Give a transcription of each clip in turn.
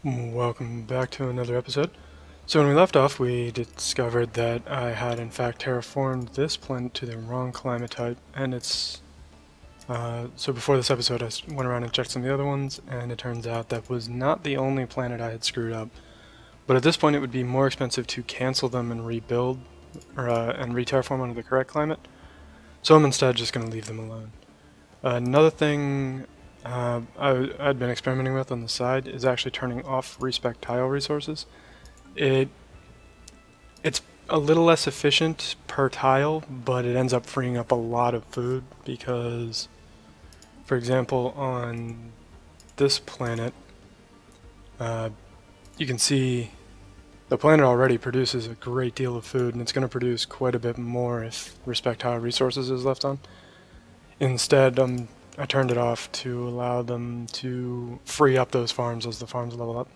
Welcome back to another episode. So when we left off, we discovered that I had in fact terraformed this planet to the wrong climate type, and so before this episode I went around and checked some of the other ones, and it turns out that was not the only planet I had screwed up. But at this point it would be more expensive to cancel them and rebuild, and re-terraform under the correct climate, so I'm instead just going to leave them alone. Another thing I'd been experimenting with on the side is actually turning off respec tile resources. It it's a little less efficient per tile, but it ends up freeing up a lot of food because, for example, on this planet, uh, you can see the planet already produces a great deal of food, and it's going to produce quite a bit more if respec tile resources is left on. Instead, I turned it off to allow them to free up those farms as the farms level up.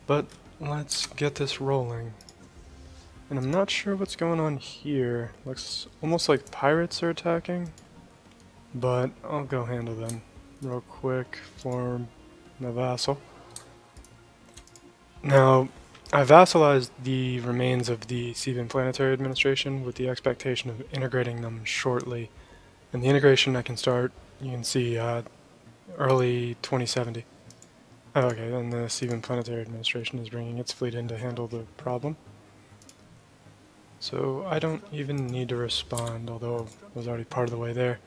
But let's get this rolling. And I'm not sure what's going on here. Looks almost like pirates are attacking, but I'll go handle them real quick for my vassal. Now, I vassalized the remains of the Seavan Planetary Administration with the expectation of integrating them shortly. And the integration I can start, you can see early 2070. Oh, okay, and the Seavan Planetary Administration is bringing its fleet in to handle the problem. So I don't even need to respond, although I was already part of the way there.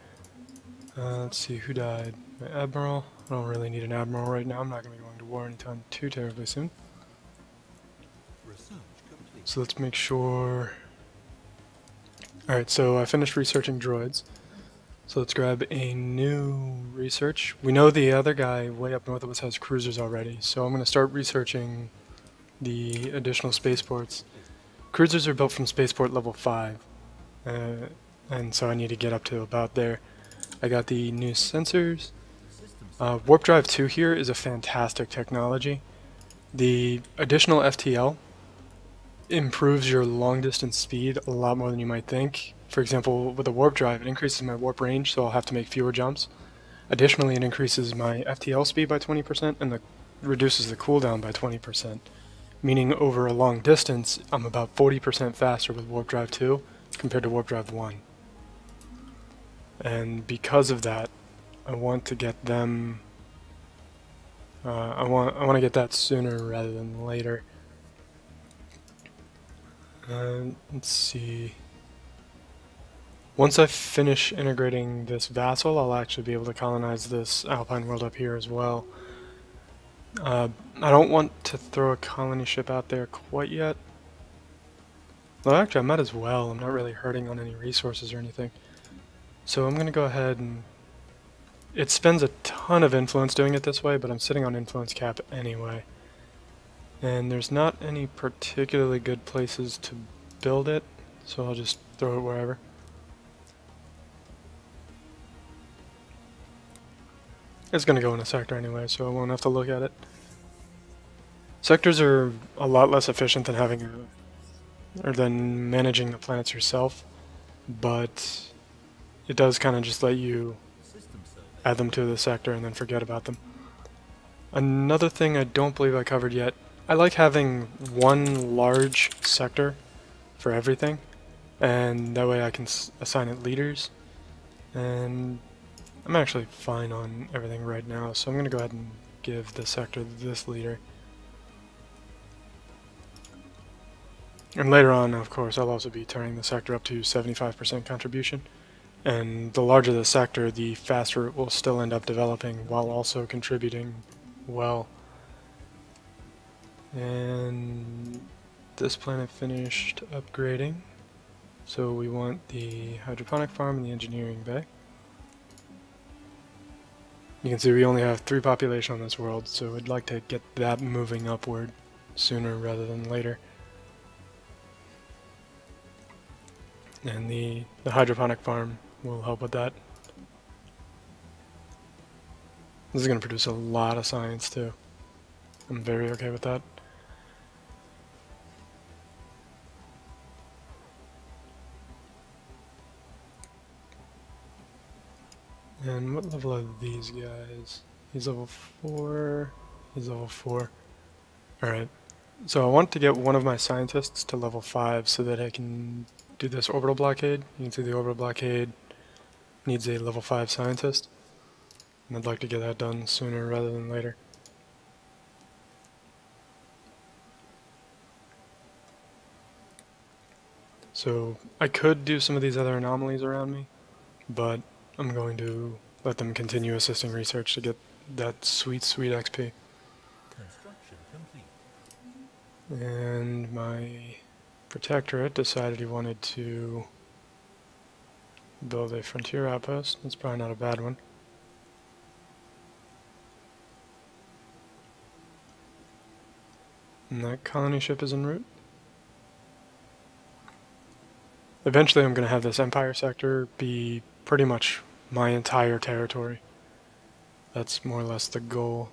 Let's see, who died? My admiral? I don't really need an admiral right now. I'm not going to be going to war anytime too terribly soon. So let's make sure... Alright, so I finished researching droids. So let's grab a new research. We know the other guy way up north of us has cruisers already, so I'm going to start researching the additional spaceports. Cruisers are built from spaceport level 5, and so I need to get up to about there. I got the new sensors. Warp Drive 2 here is a fantastic technology. The additional FTL improves your long distance speed a lot more than you might think. For example, with a warp drive, it increases my warp range, so I'll have to make fewer jumps. Additionally, it increases my FTL speed by 20% and reduces the cooldown by 20%, meaning over a long distance, I'm about 40% faster with warp drive 2 compared to warp drive 1. And because of that, I want to get them... I want to get that sooner rather than later. Let's see. Once I finish integrating this vassal, I'll actually be able to colonize this alpine world up here as well. I don't want to throw a colony ship out there quite yet. Well, actually, I might as well. I'm not really hurting on any resources or anything. So I'm going to go ahead and... It spends a ton of influence doing it this way, but I'm sitting on influence cap anyway. And there's not any particularly good places to build it, so I'll just throw it wherever. It's going to go in a sector anyway, so I won't have to look at it. Sectors are a lot less efficient than than managing the planets yourself, but it does kind of just let you add them to the sector and then forget about them. Another thing I don't believe I covered yet, I like having one large sector for everything, and that way I can assign it leaders, and I'm actually fine on everything right now, so I'm going to go ahead and give the sector this leader. And later on, of course, I'll also be turning the sector up to 75% contribution. And the larger the sector, the faster it will still end up developing while also contributing well. And this planet finished upgrading. So we want the hydroponic farm and the engineering bay. You can see we only have 3 population on this world, so I'd like to get that moving upward sooner rather than later. And the hydroponic farm will help with that. This is going to produce a lot of science too. I'm very okay with that. And what level are these guys? He's level 4. He's level 4. Alright, so I want to get one of my scientists to level 5 so that I can do this orbital blockade. You can see the orbital blockade needs a level 5 scientist, and I'd like to get that done sooner rather than later. So I could do some of these other anomalies around me, but I'm going to let them continue assisting research to get that sweet, sweet XP. Construction complete. And my protectorate decided he wanted to build a frontier outpost. That's probably not a bad one. And that colony ship is en route. Eventually I'm going to have this Empire sector be pretty much my entire territory. That's more or less the goal.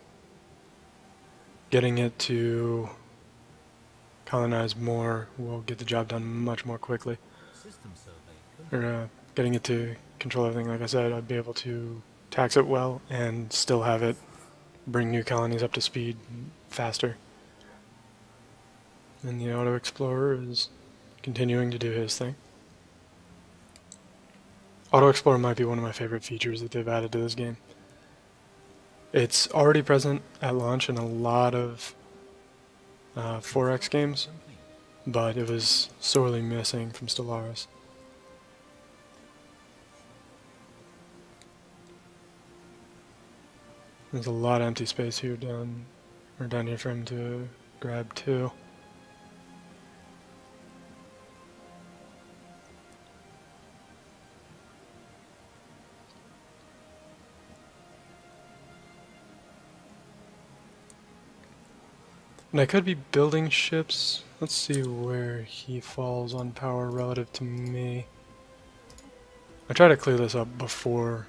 Getting it to colonize more will get the job done much more quickly. System survey. Or getting it to control everything, like I said, I'd be able to tax it well and still have it bring new colonies up to speed faster. And the Auto Explorer is continuing to do his thing. Auto Explorer might be one of my favorite features that they've added to this game. It's already present at launch in a lot of 4X games, but it was sorely missing from Stellaris. There's a lot of empty space here down here for him to grab too. And I could be building ships. Let's see where he falls on power relative to me. I try to clear this up before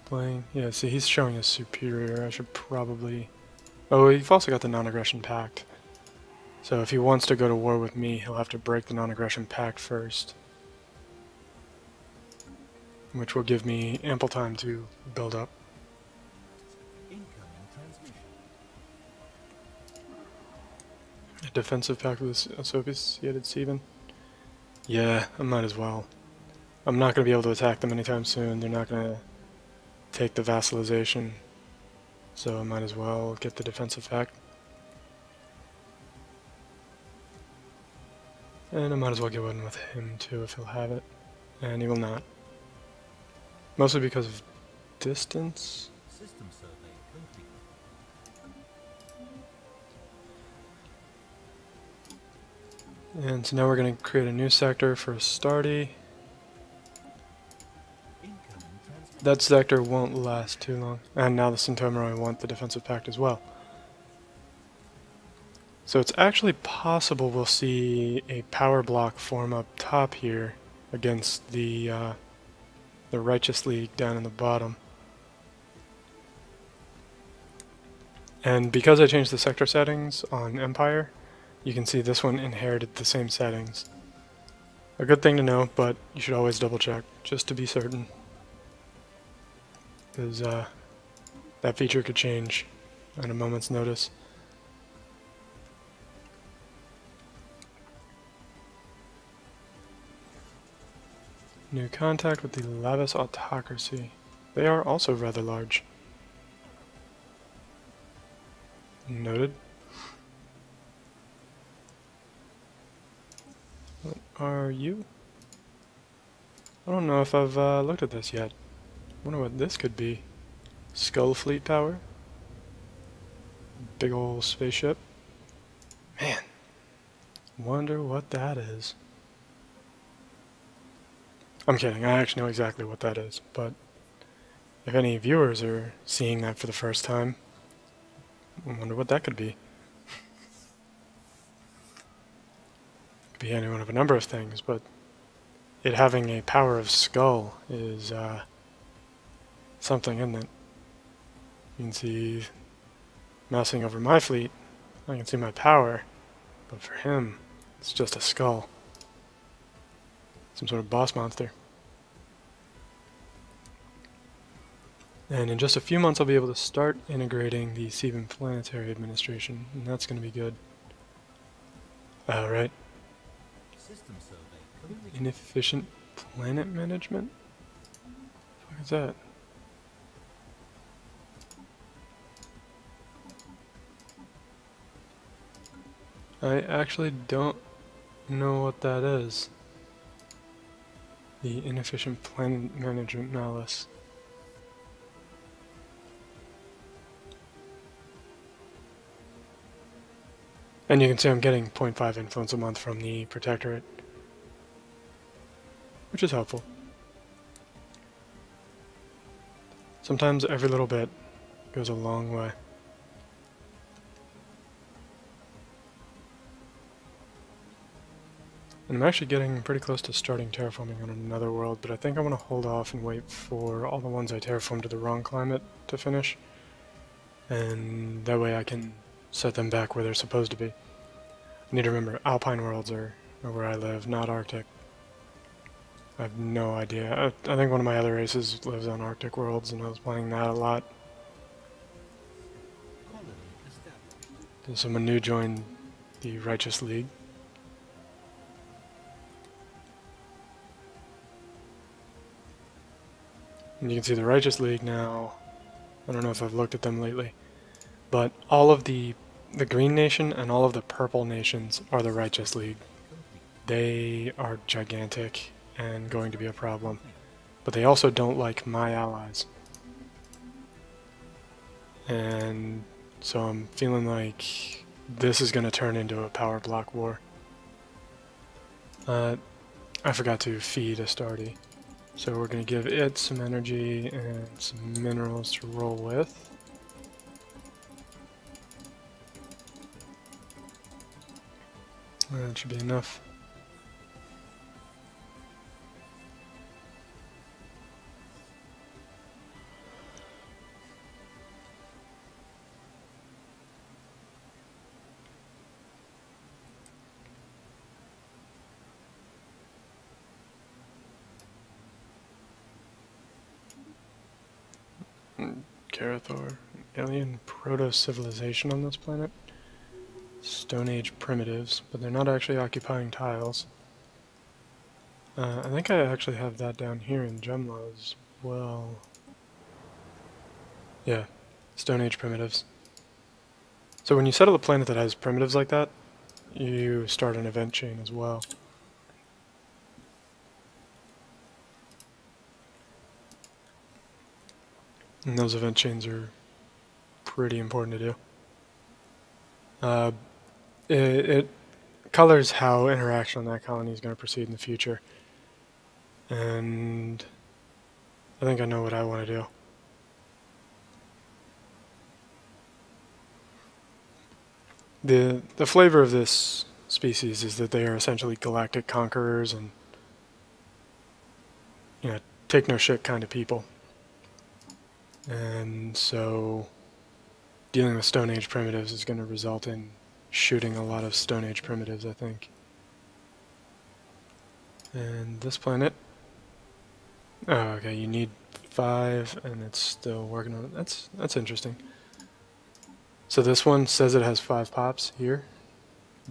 playing. Yeah, see, he's showing us superior. I should probably... Oh, you've also got the non-aggression pact. So if he wants to go to war with me, he'll have to break the non-aggression pact first. Which will give me ample time to build up. A defensive pact with associated Steven? Yeah, I might as well. I'm not going to be able to attack them anytime soon. They're not going to take the vassalization. So I might as well get the defensive pact. And I might as well get one with him too if he'll have it. And he will not. Mostly because of distance. System survey complete. And so now we're going to create a new sector for Stardy. That sector won't last too long. And now the Centomoroi want the defensive pact as well. So it's actually possible we'll see a power block form up top here against the Righteous League down in the bottom. And because I changed the sector settings on Empire, you can see this one inherited the same settings. A good thing to know, but you should always double check, just to be certain. Because that feature could change at a moment's notice. New contact with the Lavis Autocracy. They are also rather large. Noted. What are you? I don't know if I've looked at this yet. Wonder what this could be. Skull fleet power? Big ol' spaceship? Man. Wonder what that is. I'm kidding, I actually know exactly what that is, but if any viewers are seeing that for the first time, I wonder what that could be. Could be any one of a number of things, but it having a power of skull is something, isn't it? You can see mousing over my fleet, I can see my power, but for him, it's just a skull. Some sort of boss monster. And in just a few months I'll be able to start integrating the Theban Planetary Administration, and that's going to be good. Right. System survey complete. Inefficient planet management? What is that? I actually don't know what that is. The inefficient planet management malice. And you can see I'm getting 0.5 influence a month from the Protectorate, which is helpful. Sometimes every little bit goes a long way. And I'm actually getting pretty close to starting terraforming on another world, but I think I want to hold off and wait for all the ones I terraformed to the wrong climate to finish. And that way I can set them back where they're supposed to be. I need to remember, Alpine worlds are where I live, not Arctic. I have no idea. I think one of my other races lives on Arctic worlds, and I was playing that a lot. Colony established. There's someone new joined the Righteous League. And you can see the Righteous League now. I don't know if I've looked at them lately, but all of the Green Nation and all of the Purple Nations are the Righteous League. Complete. They are gigantic and going to be a problem, but they also don't like my allies. And so I'm feeling like this is going to turn into a power block war. I forgot to feed Astarte. So we're going to give it some energy and some minerals to roll with. That should be enough. Carathor, alien proto-civilization on this planet. Stone Age primitives, but they're not actually occupying tiles. I think I actually have that down here in Gemla as well. Yeah, Stone Age primitives. So when you settle a planet that has primitives like that, you start an event chain as well. And those event chains are pretty important to do. It colors how interaction on that colony is going to proceed in the future. And I think I know what I want to do. The flavor of this species is that they are essentially galactic conquerors and, you know, take no shit kind of people. And so dealing with Stone Age primitives is going to result in shooting a lot of Stone Age primitives, I think. And this planet, oh, okay, you need 5, and it's still working on it. That's interesting. So this one says it has 5 pops here,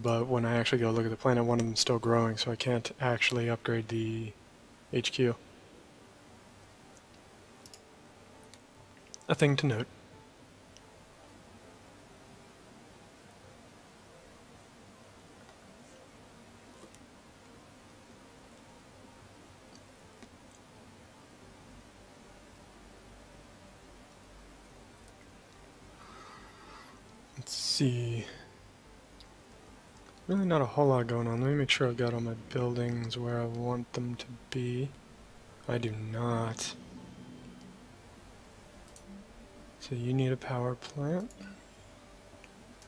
but when I actually go look at the planet, one of them's still growing, so I can't actually upgrade the HQ. A thing to note. Let's see. Really not a whole lot going on. Let me make sure I've got all my buildings where I want them to be. I do not. So you need a power plant.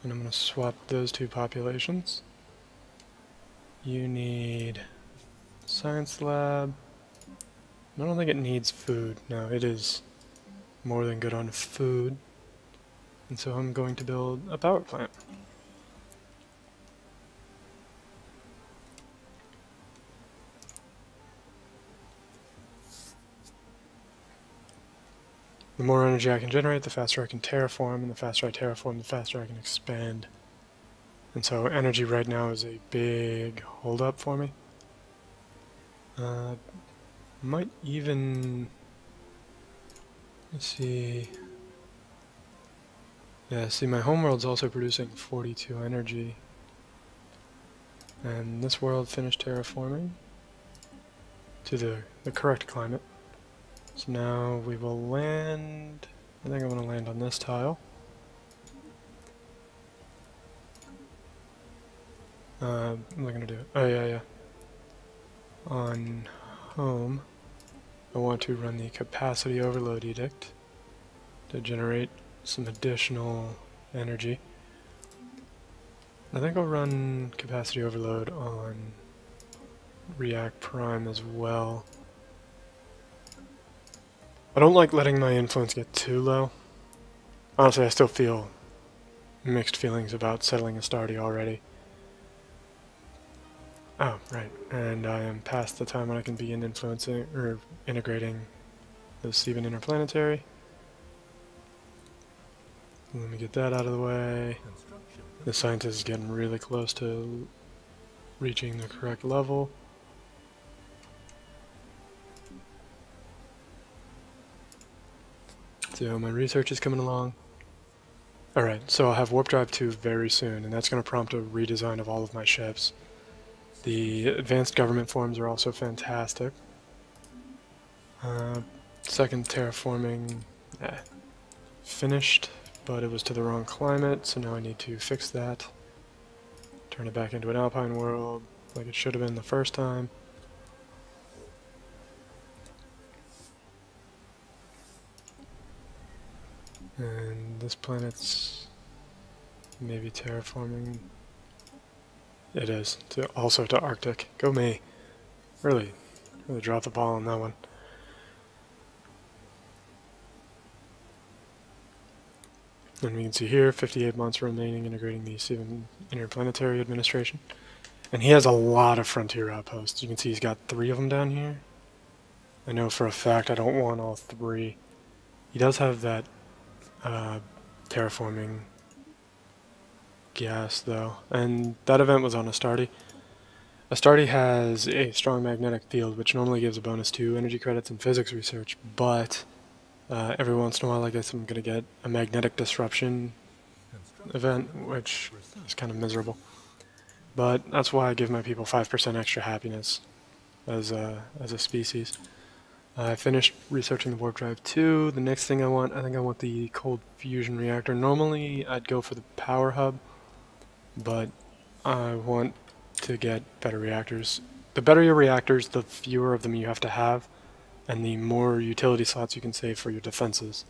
And I'm going to swap those 2 populations. You need science lab. I don't think it needs food. No, it is more than good on food. And so I'm going to build a power plant. The more energy I can generate, the faster I can terraform, and the faster I terraform, the faster I can expand. And so energy right now is a big holdup for me. Might even... let's see... yeah, see, my homeworld's also producing 42 energy. And this world finished terraforming to the correct climate. So now we will land... I think I'm going to land on this tile. What am I going to do? Oh, yeah. On home, I want to run the capacity overload edict to generate some additional energy. I think I'll run capacity overload on React Prime as well. I don't like letting my influence get too low. Honestly, I still feel mixed feelings about settling Astarte already. Oh, right, and I am past the time when I can begin influencing or integrating the Steven Interplanetary. Let me get that out of the way. The scientist is getting really close to reaching the correct level. So my research is coming along. Alright, so I'll have Warp Drive 2 very soon, and that's going to prompt a redesign of all of my ships. The advanced government forms are also fantastic. Second terraforming, finished, but it was to the wrong climate, so now I need to fix that. Turn it back into an alpine world, like it should have been the first time. And this planet's maybe terraforming. It is. Also to Arctic. Go me. Really dropped the ball on that one. And we can see here, 58 months remaining integrating the Steven Interplanetary Administration. And he has a lot of frontier outposts. You can see he's got 3 of them down here. I know for a fact I don't want all 3. He does have that terraforming gas, though. And that event was on Astarte. Astarte has a strong magnetic field, which normally gives a bonus to energy credits and physics research, but every once in a while I guess I'm going to get a magnetic disruption event, which is kind of miserable. But that's why I give my people 5% extra happiness as a species. I finished researching the Warp Drive 2. The next thing I think I want the cold fusion reactor. Normally I'd go for the power hub, but I want to get better reactors. The better your reactors, the fewer of them you have to have, and the more utility slots you can save for your defenses.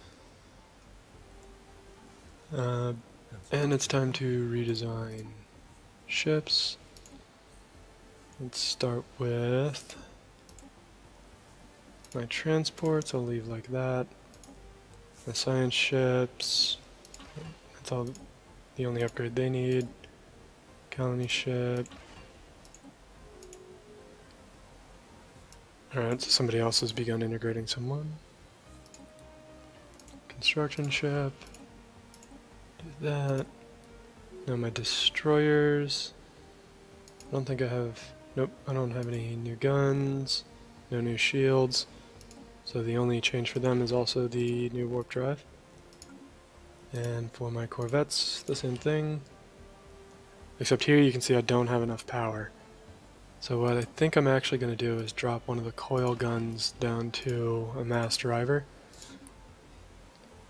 And it's time to redesign ships. Let's start with my transports. I'll leave like that. The science ships, that's all the only upgrade they need. Colony ship. Alright, so somebody else has begun integrating someone. Construction ship. Do that. Now my destroyers. I don't think I have... Nope, I don't have any new guns. No new shields. So the only change for them is also the new warp drive. And for my corvettes, the same thing. Except here you can see I don't have enough power. So what I think I'm actually going to do is drop one of the coil guns down to a mass driver.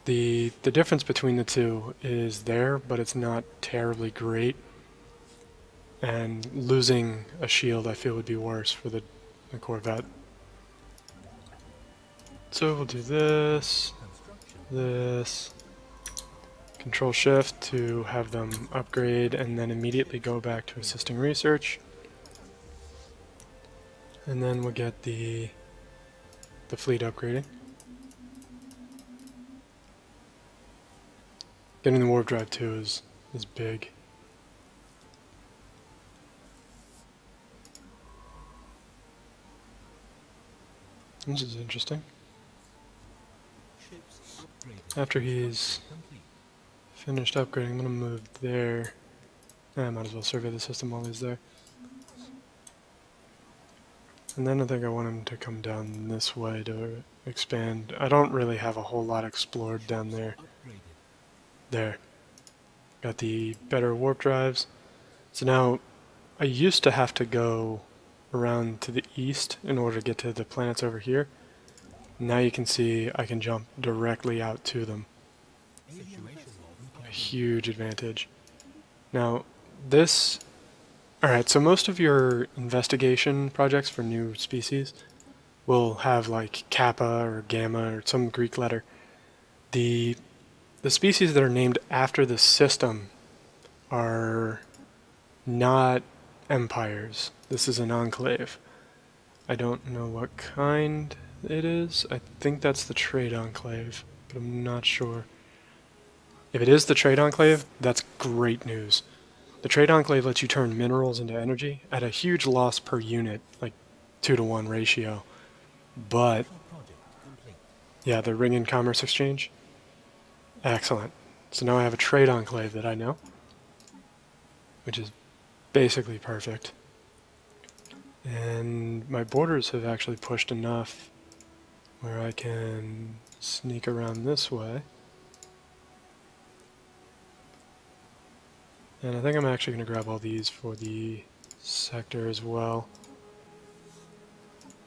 The difference between the two is there, but it's not terribly great. And losing a shield I feel would be worse for the corvette. So we'll do this, this, Control Shift to have them upgrade and then immediately go back to assisting research. And then we'll get the fleet upgrading. Getting the warp drive too is big. This is interesting. Ships upgraded. After he's Complete. finished upgrading, I'm going to move there. I might as well survey the system while he's there. And then I think I want him to come down this way to expand. I don't really have a whole lot explored down there. Upgraded. There. Got the better warp drives. So now, I used to have to go around to the east in order to get to the planets over here. Now you can see I can jump directly out to them. A huge advantage. Now, this... Alright, so most of your investigation projects for new species will have like Kappa or Gamma or some Greek letter. The species that are named after the system are not empires. This is an enclave. I don't know what kind it is. I think that's the trade enclave, but I'm not sure. If it is the trade enclave, that's great news. The trade enclave lets you turn minerals into energy at a huge loss per unit, like 2-to-1 ratio. But, yeah, the ring and commerce exchange. Excellent. So now I have a trade enclave that I know, which is basically perfect. And my borders have actually pushed enough where I can sneak around this way. And I think I'm actually going to grab all these for the sector as well.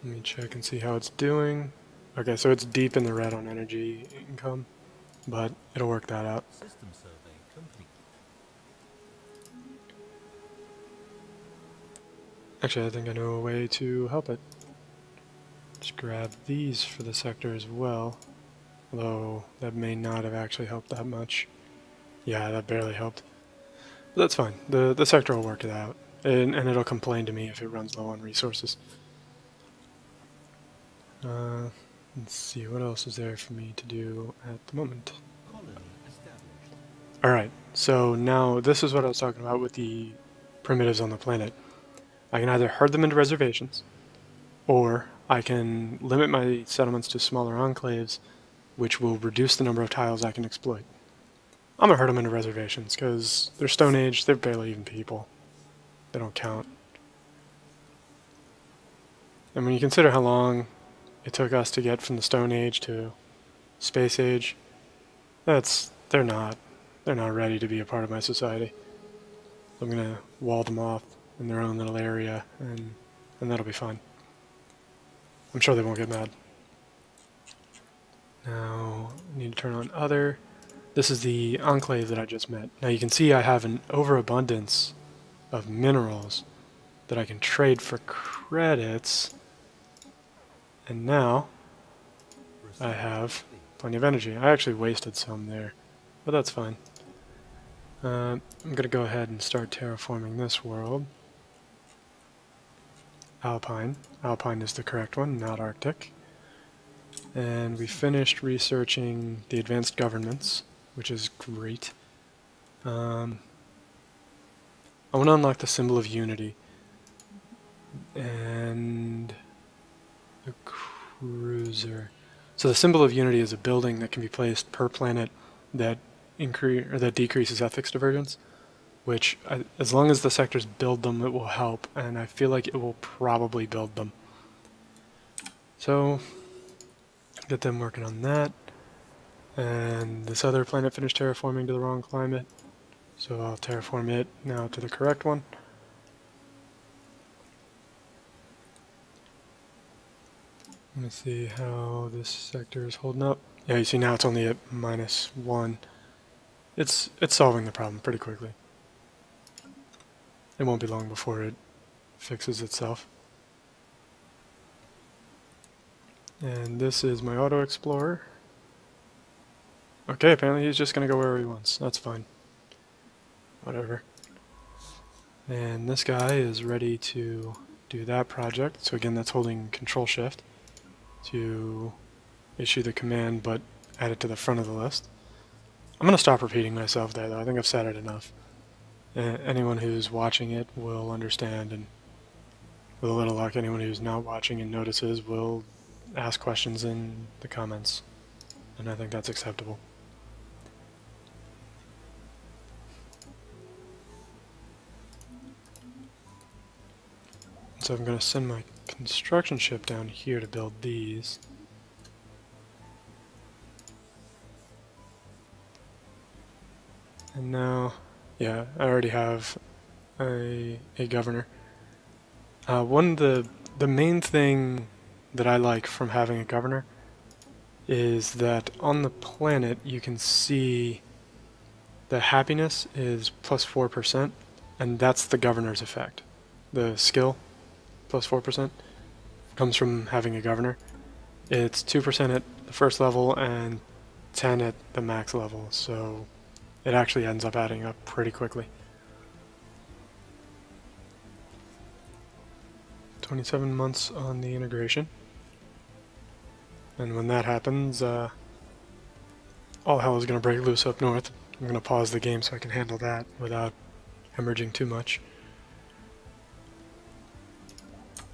Let me check and see how it's doing. Okay, so it's deep in the red on energy income, but it'll work that out. System survey complete. Actually, I think I know a way to help it. Just grab these for the sector as well. Although, that may not have actually helped that much. Yeah, that barely helped. But that's fine. The sector will work it out. And it'll complain to me if it runs low on resources. Let's see, what else is there for me to do at the moment? Colony established. Alright, so now this is what I was talking about with the primitives on the planet. I can either herd them into reservations, or I can limit my settlements to smaller enclaves, which will reduce the number of tiles I can exploit. I'm gonna herd them into reservations, because they're Stone Age, they're barely even people. They don't count. And when you consider how long it took us to get from the Stone Age to Space Age, they're not ready to be a part of my society. I'm gonna wall them off in their own little area, and that'll be fine. I'm sure they won't get mad. Now, I need to turn on other. This is the enclave that I just met. Now you can see I have an overabundance of minerals that I can trade for credits, and now I have plenty of energy. I actually wasted some there, but that's fine. I'm going to go ahead and start terraforming this world. Alpine. Alpine is the correct one, not Arctic. And we finished researching the advanced governments, which is great. I want to unlock the symbol of unity. And the cruiser. So the symbol of unity is a building that can be placed per planet that decreases ethics divergence, which, as long as the sectors build them, it will help, and I feel like it will probably build them. So, get them working on that. And this other planet finished terraforming to the wrong climate, so I'll terraform it now to the correct one. Let me see how this sector is holding up. Yeah, you see now it's only at -1. It's solving the problem pretty quickly. It won't be long before it fixes itself. And this is my auto explorer. Okay, apparently he's just gonna go wherever he wants. That's fine. Whatever. And this guy is ready to do that project. So again, that's holding Control Shift to issue the command, but add it to the front of the list. I'm gonna stop repeating myself there, though. I think I've said it enough. Anyone who's watching it will understand, and with a little luck, anyone who's not watching and notices will ask questions in the comments. and I think that's acceptable. So I'm going to send my construction ship down here to build these. And now, yeah, I already have a governor. One of the main thing that I like from having a governor is that on the planet you can see the happiness is plus 4%, and that's the governor's effect. The skill plus 4% comes from having a governor. It's 2% at the first level and 10 at the max level, so it actually ends up adding up pretty quickly. 27 months on the integration. And when that happens, all hell is going to break loose up north. I'm going to pause the game so I can handle that without hemorrhaging too much.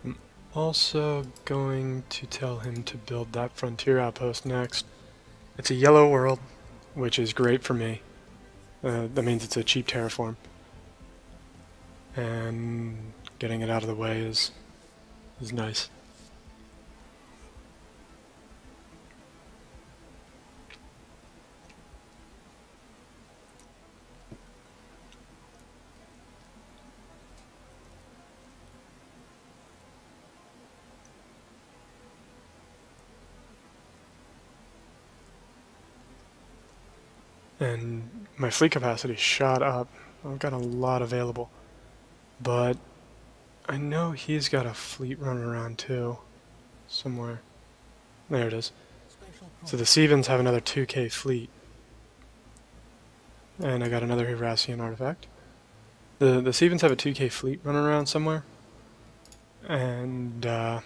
I'm also going to tell him to build that frontier outpost next. It's a yellow world, which is great for me. That means it's a cheap terraform. And getting it out of the way is nice. And my fleet capacity shot up. I've got a lot available. But I know he's got a fleet running around too. Somewhere. There it is. So the Sevens have another 2k fleet. And I got another Hirassian artifact. The Sevens have a 2k fleet running around somewhere. And as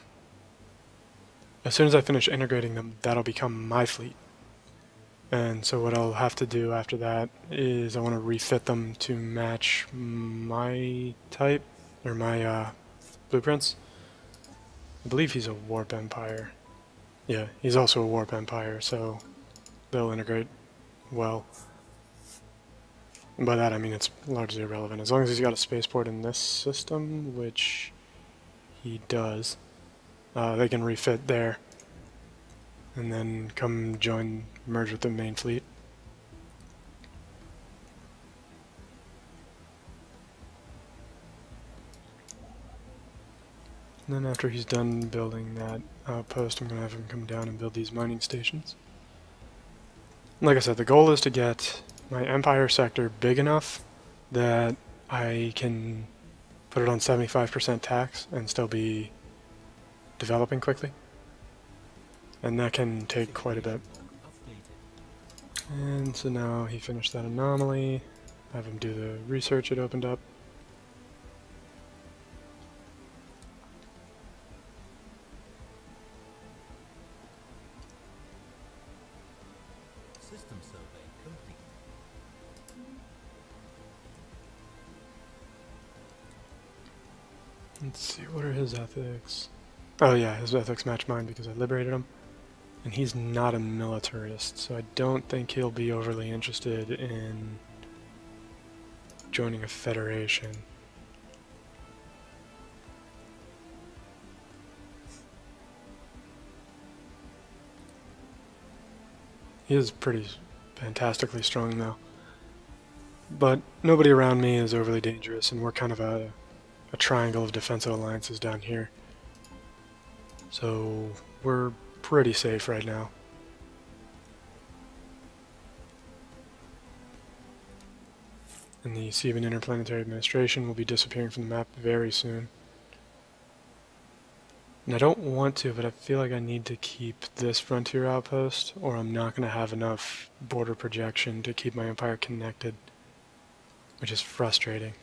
soon as I finish integrating them, that'll become my fleet. And so what I'll have to do after that is I want to refit them to match my type, or my blueprints. I believe he's a Warp Empire. Yeah, he's also a Warp Empire, so they'll integrate well. And by that I mean it's largely irrelevant. As long as he's got a spaceport in this system, which he does, they can refit there. And then come merge with the main fleet. And then after he's done building that outpost, I'm going to have him come down and build these mining stations. Like I said, the goal is to get my Empire sector big enough that I can put it on 75% tax and still be developing quickly. And that can take quite a bit. And so now he finished that anomaly. Have him do the research it opened up. System survey complete. Let's see, what are his ethics? Oh yeah, his ethics match mine because I liberated him. And he's not a militarist, so I don't think he'll be overly interested in joining a federation. He is pretty fantastically strong though. But nobody around me is overly dangerous, and we're kind of a triangle of defensive alliances down here. So we're pretty safe right now. And the Seaman Interplanetary Administration will be disappearing from the map very soon. And I don't want to, but I feel like I need to keep this frontier outpost, or I'm not going to have enough border projection to keep my empire connected, which is frustrating.